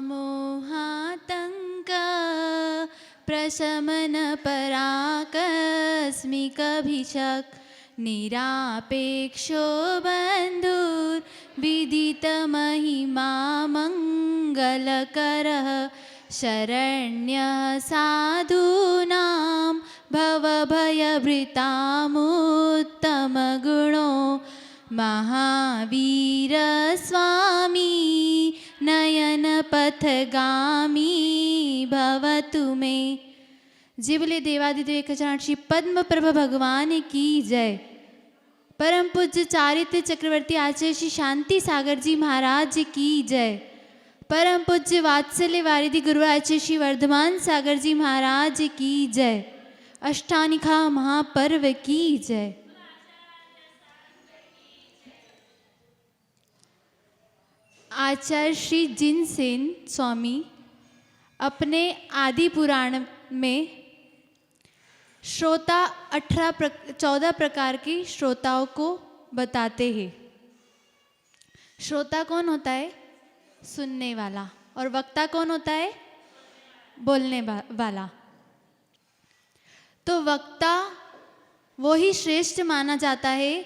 मोहातङ्क प्रशमन पराकस्मिकभिषक् निरापेक्षो बन्धुर्विदितमहिमा मङ्गलकरः शरण्यः साधूनां भवभयभृतामुत्तमगुणो महावीर स्वामी नयनपथगामी भवतु मे। जी बोले देवादिदेव खजान श्री पद्म प्रभ भगवान की जय। परम पूज्य चारित्र चक्रवर्ती आचार्य श्री शांति सागर जी महाराज की जय। परम पूज्य वात्सल्य वारिधि गुरु आचार्य श्री वर्धमान सागर जी महाराज की जय। अष्टानिखा महापर्व की जय। आचार्य श्री जिनसेन स्वामी अपने आदि पुराण में श्रोता 14 प्रकार के श्रोताओं को बताते हैं। श्रोता कौन होता है? सुनने वाला। और वक्ता कौन होता है? बोलने वाला। तो वक्ता वो ही श्रेष्ठ माना जाता है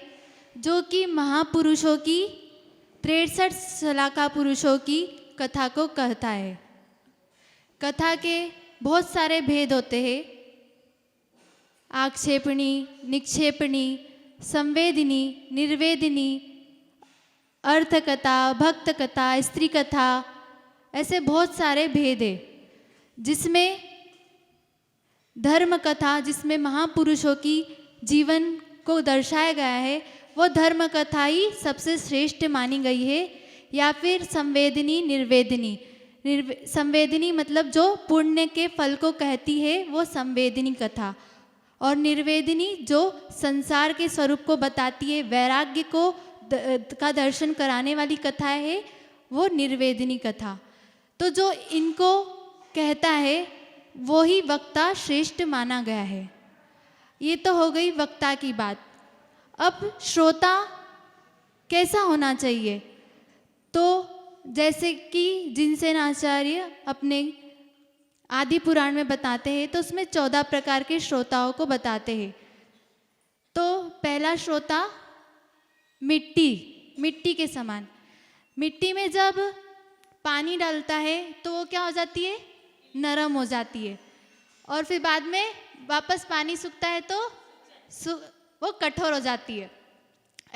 जो कि महापुरुषों की 63 शलाका पुरुषों की कथा को कहता है। कथा के बहुत सारे भेद होते हैं। आक्षेपणी, निक्षेपणी, संवेदिनी, निर्वेदिनी, अर्थकथा, भक्त कथा, स्त्री कथा, ऐसे बहुत सारे भेद है। जिसमें धर्म कथा, जिसमें महापुरुषों की जीवन को दर्शाया गया है, वो धर्म कथा ही सबसे श्रेष्ठ मानी गई है। या फिर संवेदिनी, निर्वेदिनी। संवेदिनी मतलब जो पुण्य के फल को कहती है वो संवेदिनी कथा। और निर्वेदिनी जो संसार के स्वरूप को बताती है, वैराग्य को का दर्शन कराने वाली कथा है, वो निर्वेदिनी कथा। तो जो इनको कहता है वो ही वक्ता श्रेष्ठ माना गया है। ये तो हो गई वक्ता की बात। अब श्रोता कैसा होना चाहिए? तो जैसे कि जिनसेन आचार्य अपने आदि पुराण में बताते हैं, तो उसमें 14 प्रकार के श्रोताओं को बताते हैं। तो पहला श्रोता मिट्टी के समान। मिट्टी में जब पानी डालता है तो वो क्या हो जाती है? नरम हो जाती है। और फिर बाद में वापस पानी सूखता है तो वो कठोर हो जाती है।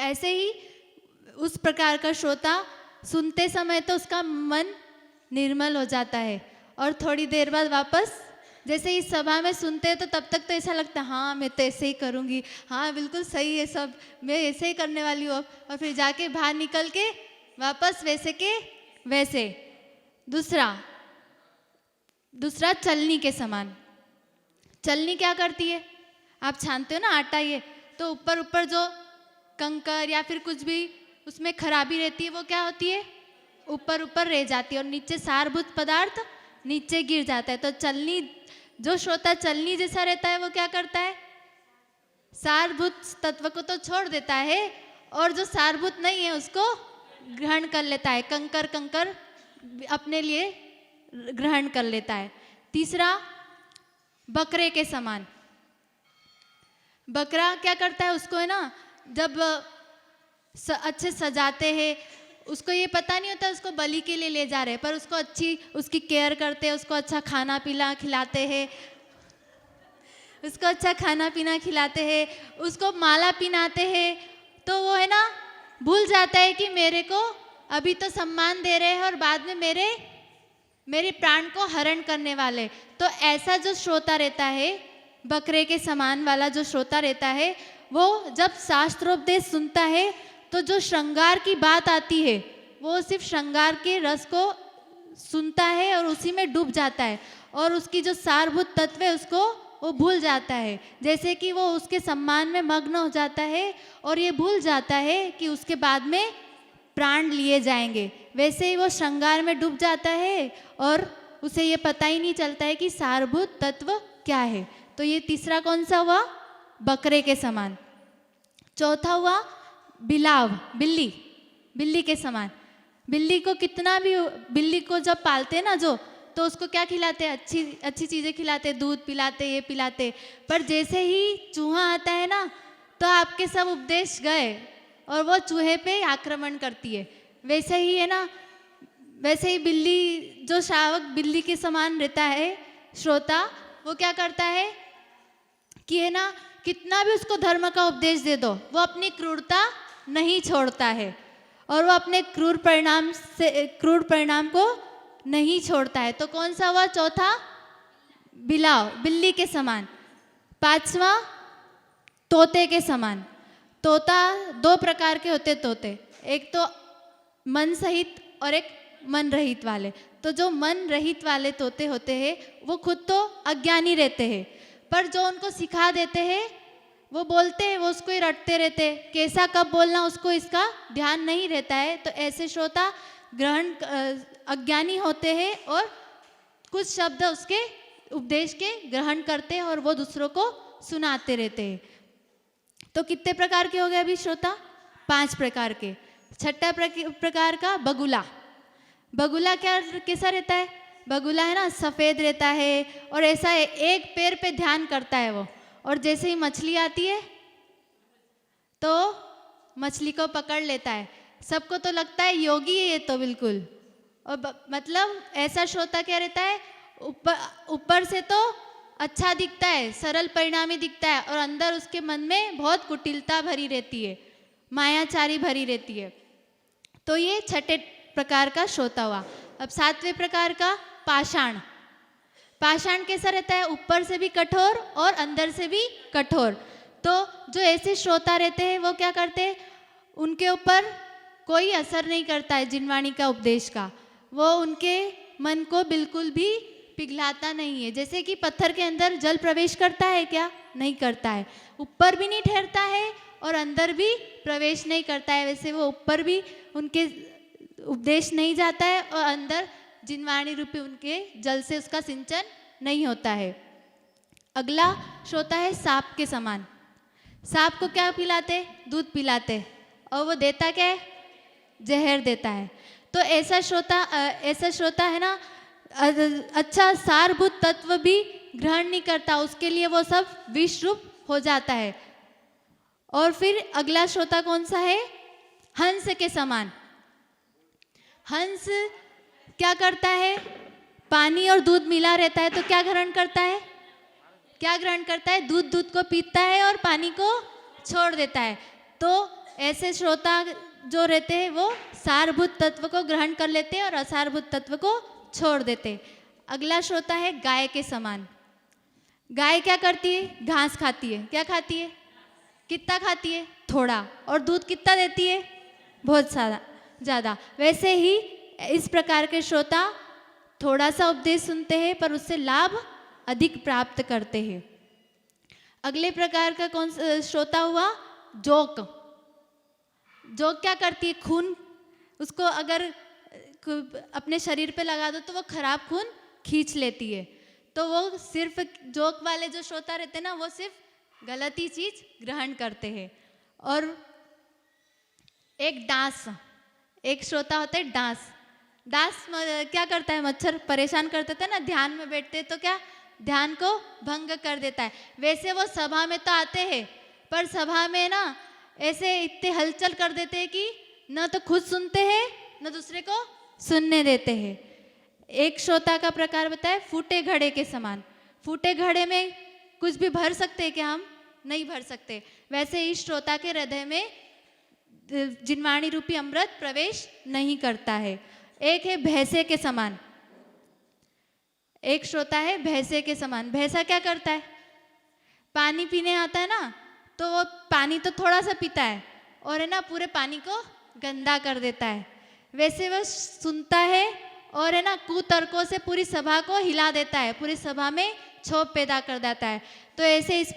ऐसे ही उस प्रकार का श्रोता सुनते समय तो उसका मन निर्मल हो जाता है, और थोड़ी देर बाद वापस जैसे ही सभा में सुनते हैं तो तब तक तो ऐसा लगता है हाँ मैं तो ऐसे ही करूँगी, हाँ बिल्कुल सही है सब, मैं ऐसे ही करने वाली हूँ। और फिर जाके बाहर निकल के वापस वैसे के वैसे। दूसरा चलनी के समान। चलनी क्या करती है? आप छानते हो ना आटा, ये तो ऊपर जो कंकर या फिर कुछ भी उसमें खराबी रहती है वो क्या होती है? ऊपर रह जाती है, और नीचे सारभूत पदार्थ नीचे गिर जाता है। तो चलनी, जो श्रोता चलनी जैसा रहता है वो क्या करता है? सारभूत तत्व को तो छोड़ देता है, और जो सारभूत नहीं है उसको ग्रहण कर लेता है। कंकर अपने लिए ग्रहण कर लेता है। तीसरा बकरे के समान। बकरा क्या करता है? उसको है ना जब अच्छे सजाते हैं, उसको ये पता नहीं होता उसको बलि के लिए ले जा रहे हैं, पर उसको अच्छी उसकी केयर करते हैं, उसको अच्छा खाना पीना खिलाते हैं, उसको माला पहनाते हैं। तो वो है ना भूल जाता है कि मेरे को अभी तो सम्मान दे रहे हैं और बाद में मेरे प्राण को हरण करने वाले। तो ऐसा जो श्रोता रहता है, बकरे के समान वाला जो श्रोता रहता है, वो जब शास्त्रोपदेश सुनता है तो जो श्रृंगार की बात आती है वो सिर्फ श्रृंगार के रस को सुनता है और उसी में डूब जाता है, और उसकी जो सारभूत तत्व है उसको वो भूल जाता है। जैसे कि वो उसके सम्मान में मग्न हो जाता है और ये भूल जाता है कि उसके बाद में प्राण लिए जाएंगे, वैसे ही वो श्रृंगार में डूब जाता है और उसे ये पता ही नहीं चलता है कि सारभूत तत्व क्या है। तो ये तीसरा कौन सा हुआ? बकरे के समान। चौथा हुआ बिल्ली के समान। बिल्ली को कितना भी, बिल्ली को जब पालते हैं ना जो, तो उसको क्या खिलाते हैं, अच्छी अच्छी चीज़ें खिलाते, दूध पिलाते, ये पिलाते। पर जैसे ही चूहा आता है ना, तो आपके सब उपदेश गए और वो चूहे पे आक्रमण करती है। वैसे ही है ना, वैसे ही बिल्ली, जो श्रावक बिल्ली के समान रहता है, श्रोता, वो क्या करता है कि है ना, कितना भी उसको धर्म का उपदेश दे दो, वो अपनी क्रूरता नहीं छोड़ता है और वो अपने क्रूर परिणाम को नहीं छोड़ता है। तो कौन सा हुआ चौथा? बिलाव, बिल्ली के समान। पांचवा तोते के समान। तोता दो प्रकार के होते तोते, एक तो मन सहित और एक मन रहित वाले। तो जो मन रहित वाले तोते होते हैं वो खुद तो अज्ञानी रहते हैं, पर जो उनको सिखा देते हैं वो बोलते हैं, वो उसको ही रटते रहते हैं, कैसा कब बोलना उसको इसका ध्यान नहीं रहता है। तो ऐसे श्रोता अज्ञानी होते हैं और कुछ शब्द उसके उपदेश के ग्रहण करते हैं और वो दूसरों को सुनाते रहते हैं। तो कितने प्रकार के हो गए अभी श्रोता? 5 प्रकार के। छठा प्रकार का बगुला। बगुला कैसा रहता है? बगुला है ना, सफ़ेद रहता है और ऐसा है, एक पैर पे ध्यान करता है वो, और जैसे ही मछली आती है तो मछली को पकड़ लेता है। सबको तो लगता है योगी है ये तो बिल्कुल। और मतलब ऐसा श्रोता क्या रहता है, ऊपर से तो अच्छा दिखता है, सरल परिणामी दिखता है, और अंदर उसके मन में बहुत कुटिलता भरी रहती है, मायाचारी भरी रहती है। तो ये छठे प्रकार का श्रोता हुआ। अब 7वें प्रकार का पाषाण। पाषाण कैसा रहता है? ऊपर से भी कठोर और अंदर से भी कठोर। तो जो ऐसे श्रोता रहते हैं वो क्या करते हैं, उनके ऊपर कोई असर नहीं करता है जिनवाणी का उपदेश का, वो उनके मन को बिल्कुल भी पिघलाता नहीं है। जैसे कि पत्थर के अंदर जल प्रवेश करता है क्या? नहीं करता है। ऊपर भी नहीं ठहरता है और अंदर भी प्रवेश नहीं करता है। वैसे वो ऊपर भी उनके उपदेश नहीं जाता है और अंदर जिनवाणी रूपी उनके जल से उसका सिंचन नहीं होता है। अगला श्रोता है सांप के समान। सांप को क्या पिलाते? दूध पिलाते, और वो देता क्या है? जहर देता है। तो ऐसा श्रोता है ना, अच्छा सारभूत तत्व भी ग्रहण नहीं करता, उसके लिए वो सब विष रूप हो जाता है। और फिर अगला श्रोता कौन सा है? हंस के समान। हंस क्या करता है? पानी और दूध मिला रहता है तो क्या ग्रहण करता है? क्या ग्रहण करता है? दूध को पीता है और पानी को छोड़ देता है। तो ऐसे श्रोता जो रहते हैं वो सारभूत तत्व को ग्रहण कर लेते हैं और असारभूत तत्व को छोड़ देते हैं। अगला श्रोता है गाय के समान। गाय क्या करती है? घास खाती है। क्या खाती है? कितना खाती है? थोड़ा। और दूध कितना देती है? बहुत सारा, ज़्यादा। वैसे ही इस प्रकार के श्रोता थोड़ा सा उपदेश सुनते हैं पर उससे लाभ अधिक प्राप्त करते हैं। अगले प्रकार का कौन सा श्रोता हुआ? जोक। जोक क्या करती है? खून, उसको अगर अपने शरीर पे लगा दो तो वो खराब खून खींच लेती है। तो वो सिर्फ जोक वाले जो श्रोता रहते हैं ना, वो सिर्फ गलत ही चीज ग्रहण करते हैं। और एक डांस, एक श्रोता होता है डांस। डांस क्या करता है? मच्छर परेशान करते थे ना, ध्यान में बैठते तो क्या ध्यान को भंग कर देता है। वैसे वो सभा में तो आते हैं पर सभा में ना ऐसे इतने हलचल कर देते हैं कि न तो खुद सुनते हैं न दूसरे को सुनने देते हैं। एक श्रोता का प्रकार बताए फूटे घड़े के समान। फूटे घड़े में कुछ भी भर सकते हैं क्या? हम नहीं भर सकते। वैसे इस श्रोता के हृदय में जिनवाणी रूपी अमृत प्रवेश नहीं करता है। एक है भैंसे के समान। एक श्रोता है भैंसे के समान। भैंसा क्या करता है? पानी पीने आता है ना, तो वो पानी तो थोड़ा सा पीता है और है ना पूरे पानी को गंदा कर देता है। वैसे वो सुनता है और है ना कुतर्कों से पूरी सभा को हिला देता है, पूरी सभा में क्षोभ पैदा कर देता है। तो ऐसे इस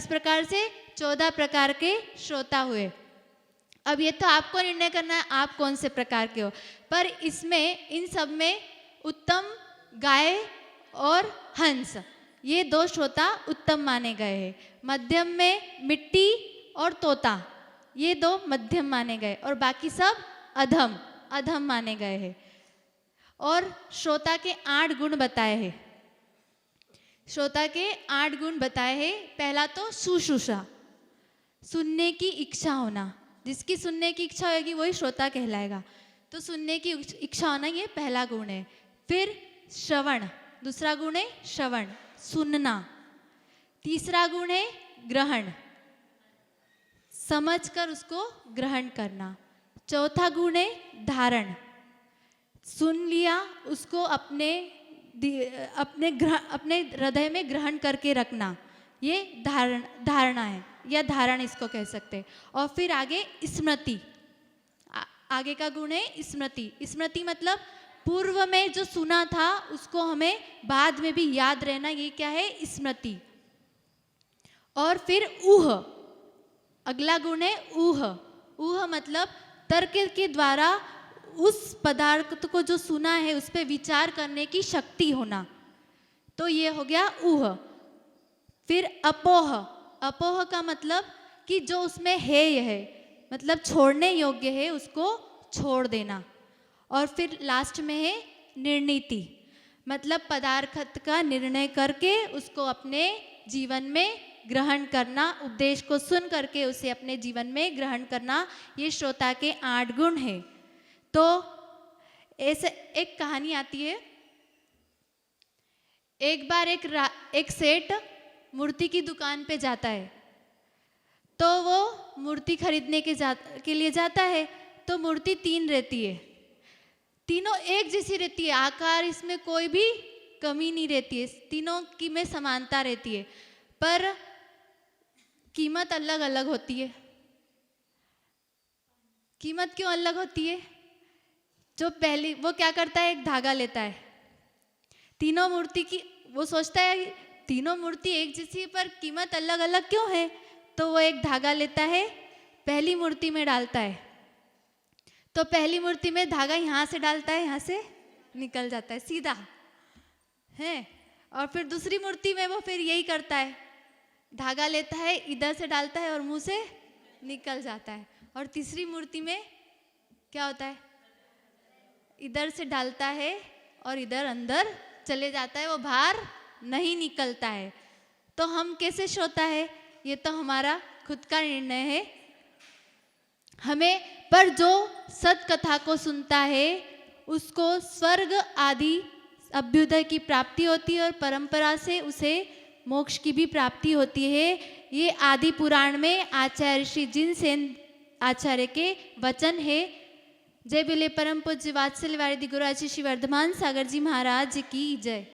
प्रकार से 14 प्रकार के श्रोता हुए। अब ये तो आपको निर्णय करना है आप कौन से प्रकार के हो, पर इसमें इन सब में उत्तम गाय और हंस, ये 2 श्रोता उत्तम माने गए हैं। मध्यम में मिट्टी और तोता, ये 2 मध्यम माने गए और बाकी सब अधम। अधम माने गए हैं। और श्रोता के 8 गुण बताए हैं। श्रोता के 8 गुण बताए हैं। पहला तो शुश्रूषा, सुनने की इच्छा होना। जिसकी सुनने की इच्छा होगी वही श्रोता कहलाएगा। तो सुनने की इच्छा होना ये पहला गुण है। फिर श्रवण, दूसरा गुण है श्रवण, सुनना। तीसरा गुण है ग्रहण, समझकर उसको ग्रहण करना। चौथा गुण है धारण, सुन लिया उसको अपने हृदय में ग्रहण करके रखना, ये धारणा है या धारण इसको कह सकते हैं। और फिर आगे स्मृति, आगे का गुण है स्मृति। स्मृति मतलब पूर्व में जो सुना था उसको हमें बाद में भी याद रहना, ये क्या है स्मृति। और फिर ऊह, अगला गुण है ऊह। ऊह मतलब तर्क के द्वारा उस पदार्थ को जो सुना है उस पर विचार करने की शक्ति होना, तो ये हो गया ऊह। फिर अपोह, अपोह का मतलब कि जो उसमें है यह मतलब छोड़ने योग्य है उसको छोड़ देना। और फिर लास्ट में है निर्णीति, मतलब पदार्थ का निर्णय करके उसको अपने जीवन में ग्रहण करना, उपदेश को सुन करके उसे अपने जीवन में ग्रहण करना, ये श्रोता के 8 गुण हैं। तो ऐसे एक कहानी आती है। एक बार एक सेठ मूर्ति की दुकान पे जाता है, तो वो मूर्ति खरीदने के लिए जाता है। तो मूर्ति 3 रहती है, तीनों एक जैसी रहती है, आकार इसमें कोई भी कमी नहीं रहती है, तीनों की में समानता रहती है, पर कीमत अलग अलग होती है। कीमत क्यों अलग होती है? जो पहली वो क्या करता है, एक धागा लेता है, तीनों मूर्ति की, वो सोचता है तीनों मूर्ति एक जैसी है पर कीमत अलग अलग क्यों है, तो वो एक धागा लेता है, पहली मूर्ति में डालता है। तो पहली मूर्ति में धागा यहाँ से डालता है, यहाँ से निकल जाता है सीधा है। और फिर दूसरी मूर्ति में वो फिर यही करता है, धागा लेता है, इधर से डालता है और मुंह से निकल जाता है। और तीसरी मूर्ति में क्या होता है, इधर से डालता है और इधर अंदर चले जाता है, वो बाहर नहीं निकलता है। तो हम कैसे श्रोता है, ये तो हमारा खुद का निर्णय है हमें। पर जो सत कथा को सुनता है उसको स्वर्ग आदि अभ्युदय की प्राप्ति होती है और परंपरा से उसे मोक्ष की भी प्राप्ति होती है। ये आदि पुराण में आचार्य श्री जिनसेन आचार्य के वचन है। जय बोले परम पूज्य वात्सल्य वारिधि गुरु आचार्य श्री वर्धमान सागर जी महाराज की जय।